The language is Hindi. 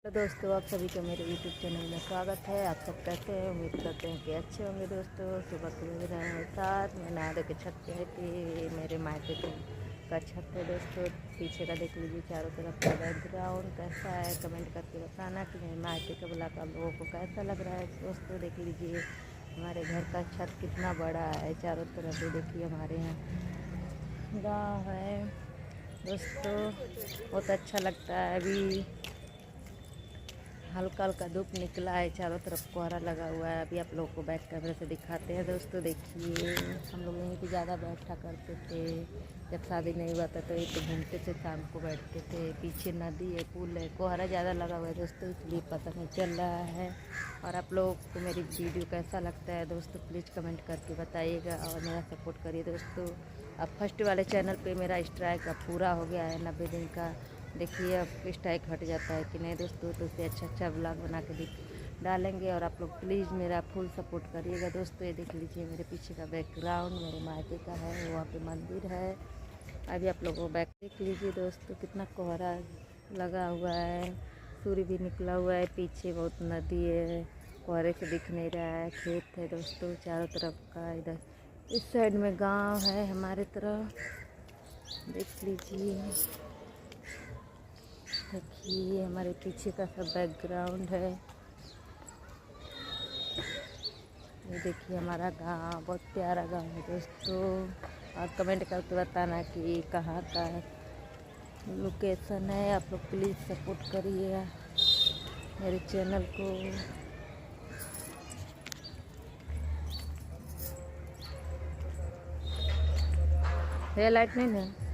तो दोस्तों आप सभी को मेरे YouTube चैनल में स्वागत है। आप सब कैसे हैं? उम्मीद करते हैं कि अच्छे होंगे। दोस्तों सुबह के बज रहे हैं 7। मैं नहा धो के छत पे आई थी। मेरे मायके का छत है दोस्तों। पीछे का देख लीजिए, चारों तरफ का बैकग्राउंड कैसा है कमेंट करके बताना कि मेरे मायके का ब्लॉग आप लोगों को कैसा लग रहा है। दोस्तों देख लीजिए हमारे घर का छत कितना बड़ा है। चारों तरफ भी देखिए हमारे यहाँ गाँव है दोस्तों। बहुत अच्छा लगता है। अभी हल्का हल्का धूप निकला है, चारों तरफ कोहरा लगा हुआ है। अभी आप लोगों को बैक कैमरे से दिखाते हैं। दोस्तों देखिए हम लोग यहीं पे ज़्यादा बैठा करते थे। जब शादी नहीं हुआ था तो यहीं पे घूमते थे, शाम को बैठते थे। पीछे नदी है, पुल है, कोहरा ज़्यादा लगा हुआ है दोस्तों, इसलिए पता नहीं चल रहा है। और आप लोगों को मेरी वीडियो कैसा लगता है दोस्तों प्लीज़ कमेंट करके बताइएगा और मेरा सपोर्ट करिए दोस्तों। अब फर्स्ट वाले चैनल पे मेरा स्ट्राइक अब पूरा हो गया है 90 दिन का। देखिए अब स्ट्राइक हट जाता है कि नहीं दोस्तों, तो उससे अच्छा ब्लॉग बना के डालेंगे। और आप लोग प्लीज़ मेरा फुल सपोर्ट करिएगा दोस्तों। ये देख लीजिए मेरे पीछे का बैकग्राउंड मेरे मायके का है, वहाँ पे मंदिर है। अभी आप लोगों को बैक देख लीजिए दोस्तों, कितना कोहरा लगा हुआ है, सूर्य भी निकला हुआ है। पीछे बहुत नदी है, कोहरे से दिख नहीं रहा है। खेत है दोस्तों चारों तरफ का। इधर इस साइड में गांव है हमारे तरफ, देख लीजिए। देखिए हमारे पीछे का सब बैकग्राउंड है। ये देखिए हमारा गांव बहुत प्यारा गांव है दोस्तों। और कमेंट करके बताना कि कहाँ का लोकेशन है। आप लोग प्लीज़ सपोर्ट करिएगा मेरे चैनल को। ये लाइट नहीं है।